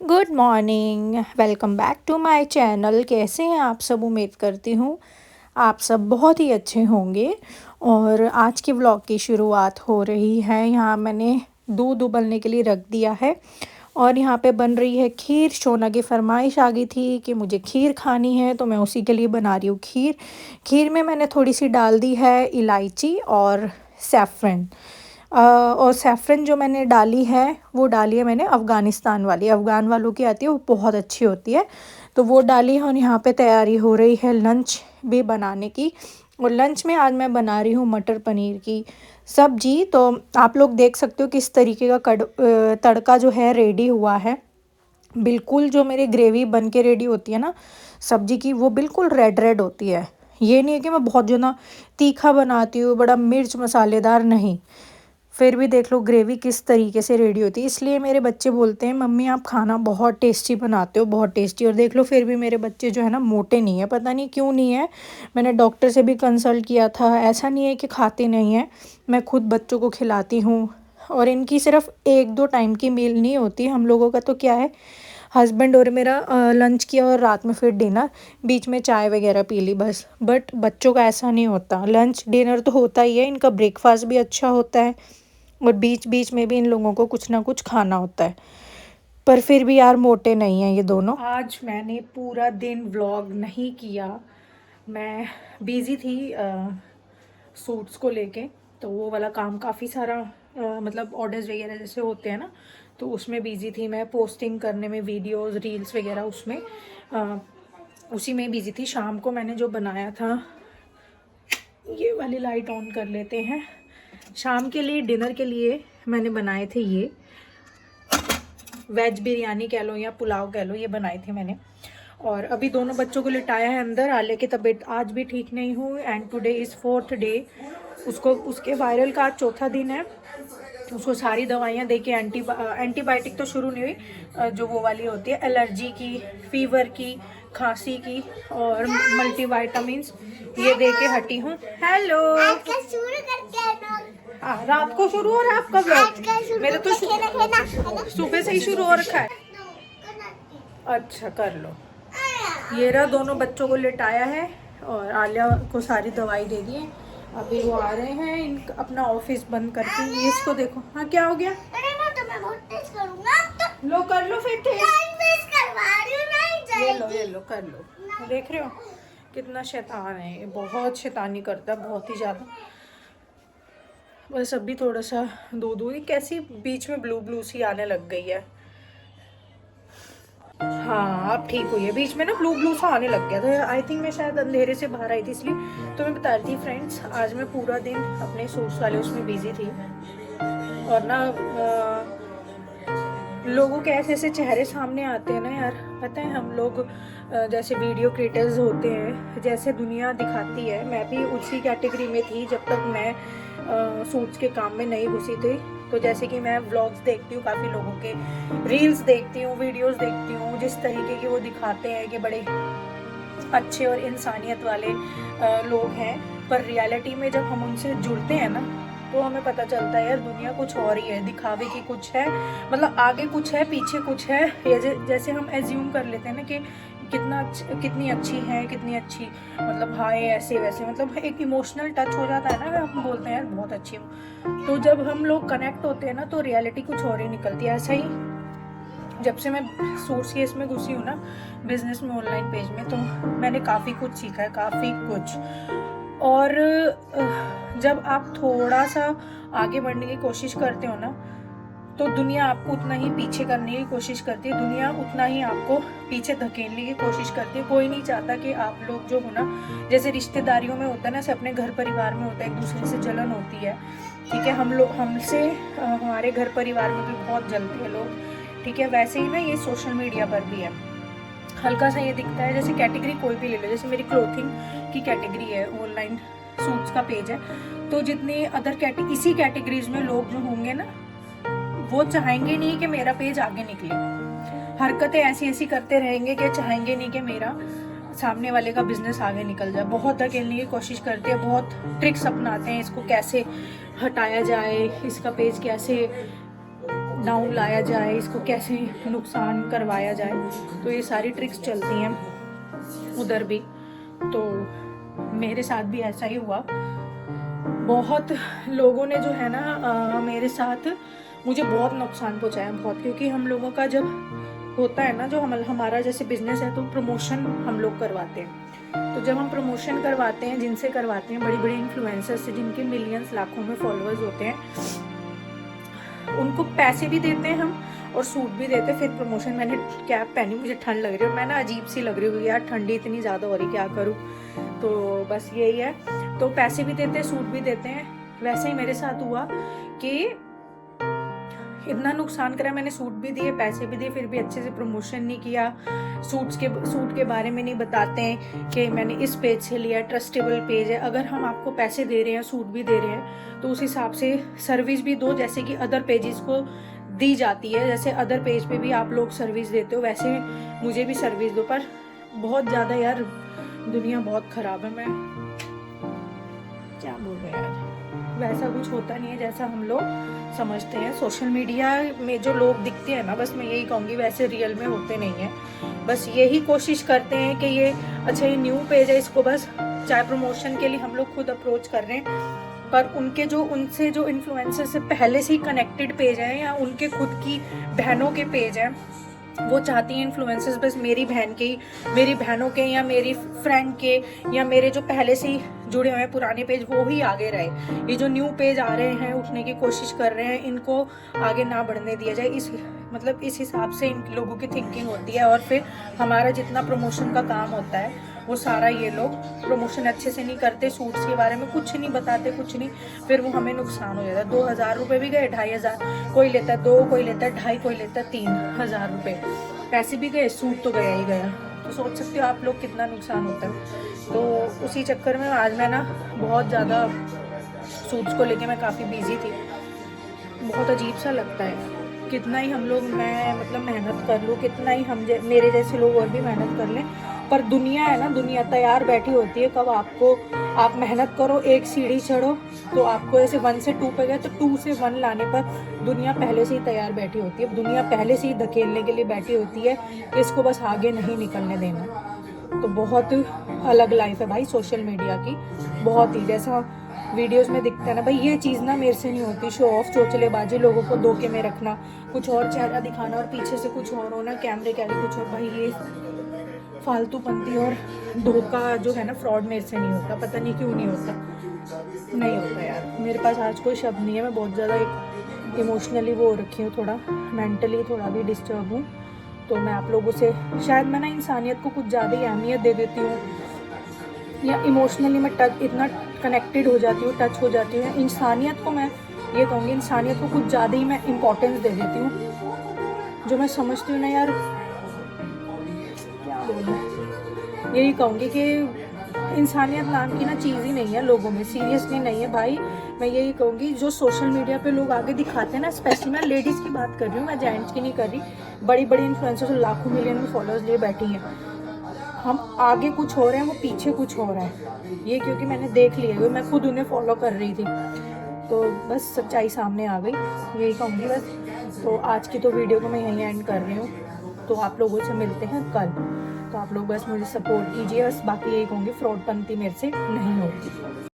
Good morning, welcome back to my channel. कैसे हैं आप सब? उम्मीद करती हूँ आप सब बहुत ही अच्छे होंगे। और आज के व्लॉग की शुरुआत हो रही है। यहाँ मैंने दूध उबलने के लिए रख दिया है और यहाँ पे बन रही है खीर। शोना की फरमाइश आ गई थी कि मुझे खीर खानी है, तो मैं उसी के लिए बना रही हूँ खीर। खीर में मैंने थोड़ी सी डाल दी है इलायची और सैफ़रन। और सैफ़रन जो मैंने डाली है वो डाली है मैंने अफ़गानिस्तान वाली, अफ़गान वालों की आती है, वो बहुत अच्छी होती है, तो वो डाली है। और यहाँ पे तैयारी हो रही है लंच भी बनाने की। और लंच में आज मैं बना रही हूँ मटर पनीर की सब्जी। तो आप लोग देख सकते हो किस तरीके का तड़का जो है रेडी हुआ है। बिल्कुल जो मेरी ग्रेवी बन के रेडी होती है ना सब्जी की, वो बिल्कुल रेड रेड होती है। ये नहीं है कि मैं बहुत जो ना तीखा बनाती हूँ, बड़ा मिर्च मसालेदार, नहीं। फिर भी देख लो ग्रेवी किस तरीके से रेडी होती है। इसलिए मेरे बच्चे बोलते हैं मम्मी आप खाना बहुत टेस्टी बनाते हो, बहुत टेस्टी। और देख लो फिर भी मेरे बच्चे जो है ना मोटे नहीं है, पता नहीं क्यों नहीं है। मैंने डॉक्टर से भी कंसल्ट किया था, ऐसा नहीं है कि खाते नहीं हैं, मैं खुद बच्चों को खिलाती हूँ। और इनकी सिर्फ 1-2 टाइम की मील नहीं होती। हम लोगों का तो क्या है, हस्बैंड और मेरा लंच किया और रात में फिर डिनर, बीच में चाय वगैरह पी ली बस। बट बच्चों का ऐसा नहीं होता, लंच डिनर तो होता ही है, इनका ब्रेकफास्ट भी अच्छा होता है और बीच बीच में भी इन लोगों को कुछ ना कुछ खाना होता है। पर फिर भी यार मोटे नहीं हैं ये दोनों। आज मैंने पूरा दिन व्लॉग नहीं किया, मैं बिज़ी थी सूट्स को लेके। तो वो वाला काम काफ़ी सारा मतलब ऑर्डर्स वगैरह जैसे होते हैं ना, तो उसमें बिज़ी थी मैं, पोस्टिंग करने में, वीडियोस रील्स वगैरह उसमें उसी में बिज़ी थी। शाम को मैंने जो बनाया था, ये वाली लाइट ऑन कर लेते हैं। शाम के लिए डिनर के लिए मैंने बनाए थे ये वेज बिरयानी कह लो या पुलाव कह लो, ये बनाए थे मैंने। और अभी दोनों बच्चों को लिटाया है अंदर। आले की तबीयत आज भी ठीक नहीं हुई and today is 4th day. उसके वायरल का आज 4था दिन है। उसको सारी दवाइयाँ दे के एंटीबायोटिक तो शुरू नहीं हुई, जो वो वाली होती है एलर्जी की, फीवर की, खांसी की और मल्टीविटामिन्स, ये दे के हटी हूँ। हेलो, रात को शुरू हो रहा है आपका व्लॉग? मेरे तो सुबह से ही शुरू हो रखा है। अच्छा कर लो। ये रहा, दोनों बच्चों को लिटाया है और आलिया को सारी दवाई दे दी है। अभी वो आ रहे हैं अपना ऑफिस बंद करके। ये इसको देखो, हाँ क्या हो गया? लो कर लो फिर ये लो कर लो। देख रहे हो कितना शैतान है, बहुत शैतानी करता है, बहुत ही ज़्यादा। बस अभी थोड़ा सा दूध हुई, कैसी बीच में ब्लू ब्लू सी आने लग गई है। हाँ अब ठीक हुई है, बीच में ना ब्लू ब्लू सा आने लग गया था। आई थिंक मैं शायद अंधेरे से बाहर आई थी इसलिए। तो मैं बता रही थी फ्रेंड्स, आज मैं पूरा दिन अपने सूट्स वाले उसमें बिजी थी। और ना लोगों के ऐसे ऐसे चेहरे सामने आते हैं ना यार, पता है हम लोग जैसे वीडियो क्रिएटर्स होते हैं, जैसे दुनिया दिखाती है, मैं भी उसी कैटेगरी में थी जब तक मैं सूट्स के काम में नहीं घुसी थी। तो जैसे कि मैं व्लॉग्स देखती हूँ, काफ़ी लोगों के रील्स देखती हूँ, वीडियोस देखती हूँ, जिस तरीके के वो दिखाते हैं कि बड़े अच्छे और इंसानियत वाले लोग हैं। पर रियलिटी में जब हम उनसे जुड़ते हैं ना, तो हमें पता चलता है यार दुनिया कुछ और ही है, दिखावे की कुछ है, मतलब आगे कुछ है पीछे कुछ है। या जैसे हम एज्यूम कर लेते हैं ना कि कितनी अच्छी है, कितनी अच्छी, मतलब हाय ऐसे वैसे, मतलब एक इमोशनल टच हो जाता है ना अगर हम बोलते हैं यार बहुत अच्छी हूँ। तो जब हम लोग कनेक्ट होते हैं ना, तो रियलिटी कुछ और ही निकलती है। ऐसा ही जब से मैं सोर्स केस में घुसी हूँ ना, बिजनेस में, ऑनलाइन पेज में, तो मैंने काफ़ी कुछ सीखा है, काफ़ी कुछ। और जब आप थोड़ा सा आगे बढ़ने की कोशिश करते हो ना, तो दुनिया आपको उतना ही पीछे करने की कोशिश करती है, दुनिया उतना ही आपको पीछे धकेलने की कोशिश करती है। कोई नहीं चाहता कि आप लोग जो हो ना, जैसे रिश्तेदारियों में होता है ना, से अपने घर परिवार में होता है, एक दूसरे से जलन होती है, ठीक है, हम लोग हमसे हमारे घर परिवार में भी बहुत जलते हैं लोग, ठीक है। वैसे ही ना ये सोशल मीडिया पर भी है, हल्का सा ये दिखता है। जैसे कैटेगरी कोई भी ले लो, जैसे मेरी क्लोथिंग की कैटेगरी है, ऑनलाइन सूट्स का पेज है, तो जितने अदर इसी कैटेगरीज में लोग जो होंगे ना, वो चाहेंगे नहीं कि मेरा पेज आगे निकले, हरकतें ऐसी ऐसी करते रहेंगे कि चाहेंगे नहीं कि मेरा सामने वाले का बिजनेस आगे निकल जाए। बहुत धकेलने की कोशिश करते हैं, बहुत ट्रिक्स अपनाते हैं, इसको कैसे हटाया जाए, इसका पेज कैसे डाउन लाया जाए, इसको कैसे नुकसान करवाया जाए। तो ये सारी ट्रिक्स चलती हैं उधर भी। तो मेरे साथ भी ऐसा ही हुआ। बहुत लोगों ने जो है ना मेरे साथ मुझे बहुत नुकसान पहुंचाया, बहुत। क्योंकि हम लोगों का जब होता है ना, जो हमारा जैसे बिजनेस है, तो प्रमोशन हम लोग करवाते हैं। तो जब हम प्रमोशन करवाते हैं, जिनसे करवाते हैं, बड़ी बड़ी इन्फ्लुएंसर्स से जिनके मिलियंस लाखों में फॉलोअर्स होते हैं, उनको पैसे भी देते हैं हम और सूट भी देते हैं। फिर प्रमोशन, मैंने कैप पहनी, मुझे ठंड लग रही है, मैं ना अजीब सी लग रही हूँ यार, ठंडी इतनी ज़्यादा हो रही, क्या करूँ। तो बस यही है, तो पैसे भी देते हैं, सूट भी देते हैं। वैसे ही मेरे साथ हुआ कि इतना नुकसान करा, मैंने सूट भी दिए, पैसे भी दिए, फिर भी अच्छे से प्रमोशन नहीं किया। सूट के बारे में नहीं बताते हैं कि मैंने इस पेज से लिया, ट्रस्टेबल पेज है। अगर हम आपको पैसे दे रहे हैं, सूट भी दे रहे हैं, तो उस हिसाब से सर्विस भी दो, जैसे कि अदर पेजेस को दी जाती है। जैसे अदर पेज पे भी आप लोग सर्विस देते हो, वैसे मुझे भी सर्विस दो। पर बहुत ज़्यादा यार, दुनिया बहुत ख़राब है। मैं क्या बोल रहे हैं यार, वैसा कुछ होता नहीं है जैसा हम लोग समझते हैं। सोशल मीडिया में जो लोग दिखते हैं ना, बस मैं यही कहूँगी, वैसे रियल में होते नहीं हैं। बस यही कोशिश करते हैं कि ये अच्छा, ये न्यू पेज है, इसको बस चाहे प्रमोशन के लिए हम लोग खुद अप्रोच कर रहे हैं, पर उनसे जो इन्फ्लुएंसर से पहले से ही कनेक्टेड पेज हैं, या उनके खुद की बहनों के पेज हैं, वो चाहती हैं इन्फ्लुएंसर्स बस मेरी बहन के, मेरी बहनों के, या मेरी फ्रेंड के, या मेरे जो पहले से ही जुड़े हुए हैं पुराने पेज, वो ही आगे रहे। ये जो न्यू पेज आ रहे हैं, उठने की कोशिश कर रहे हैं, इनको आगे ना बढ़ने दिया जाए। इस हिसाब से इन लोगों की थिंकिंग होती है। और फिर हमारा जितना प्रमोशन का काम होता है, वो सारा ये लोग प्रमोशन अच्छे से नहीं करते, सूट्स के बारे में कुछ नहीं बताते, कुछ नहीं। फिर वो हमें नुकसान हो जाता है। 2000 रुपये भी गए, 2500, कोई लेता है 2, कोई लेता है 2.5, कोई लेता है 3000 रुपये। पैसे भी गए, सूट तो गया ही गया। तो सोच सकते हो आप लोग कितना नुकसान होता है। तो उसी चक्कर में आज मैं ना बहुत ज़्यादा सूट्स को लेके मैं काफ़ी बिजी थी। बहुत अजीब सा लगता है, कितना ही हम लोग, मैं मतलब मेहनत कर लूँ, कितना ही मेरे जैसे लोग और भी मेहनत कर लें, पर दुनिया है ना, दुनिया तैयार बैठी होती है। कब आप मेहनत करो, एक सीढ़ी चढ़ो, तो आपको ऐसे 1 से 2 पे गए, तो 2 से 1 लाने पर दुनिया पहले से ही तैयार बैठी होती है। दुनिया पहले से ही धकेलने के लिए बैठी होती है कि इसको बस आगे नहीं निकलने देना। तो बहुत अलग लाइफ है भाई सोशल मीडिया की, बहुत ही। जैसा वीडियोस में दिखता है ना भाई, ये चीज़ ना मेरे से नहीं होती। शो ऑफ, चोचलेबाजी, लोगों को धोखे में रखना, कुछ और चेहरा दिखाना और पीछे से कुछ और होना, कैमरे के आगे कुछ और। भाई ये फालतूपंती और धोखा जो है ना, फ्रॉड मेरे से नहीं होता। पता नहीं क्यों नहीं होता, नहीं होता यार। मेरे पास आज कोई शब्द नहीं है। मैं बहुत ज़्यादा एक इमोशनली वो हो रखी हूँ, थोड़ा मेंटली थोड़ा भी डिस्टर्ब हूँ। तो मैं आप लोगों से, शायद मैं ना इंसानियत को कुछ ज़्यादा ही अहमियत दे देती हूँ, या इमोशनली मैं इतना कनेक्टेड हो जाती हूँ, टच हो जाती हूँ। इंसानियत को, मैं ये कहूँगी, इंसानियत को कुछ ज़्यादा ही मैं इम्पोर्टेंस दे देती हूँ। जो मैं समझती हूँ ना यार, क्या बोलूँ, यही कहूँगी कि इंसानियत नाम की ना चीज़ ही नहीं है लोगों में, सीरियसली नहीं है भाई। मैं यही कहूँगी, जो सोशल मीडिया पे लोग आगे दिखाते हैं ना, स्पेशली मैं लेडीज़ की बात कर रही हूँ, मैं जेंट्स की नहीं कर रही। बड़ी बड़ी इन्फ्लुएंसर्स लाखों मिलियन में फॉलोअर्स लिए बैठी हैं, हम आगे कुछ हो रहे हैं, वो पीछे कुछ हो रहा है। ये क्योंकि मैंने देख लिया है, मैं खुद उन्हें फॉलो कर रही थी, तो बस सच्चाई सामने आ गई, यही कहूँगी बस। तो आज की तो वीडियो को मैं यहीं एंड कर रही हूँ। तो आप लोगों से मिलते हैं कल। तो आप लोग बस मुझे सपोर्ट कीजिए, बस। बाकी यही कहूँगी, फ्रॉडपंती मेरे से नहीं होगी।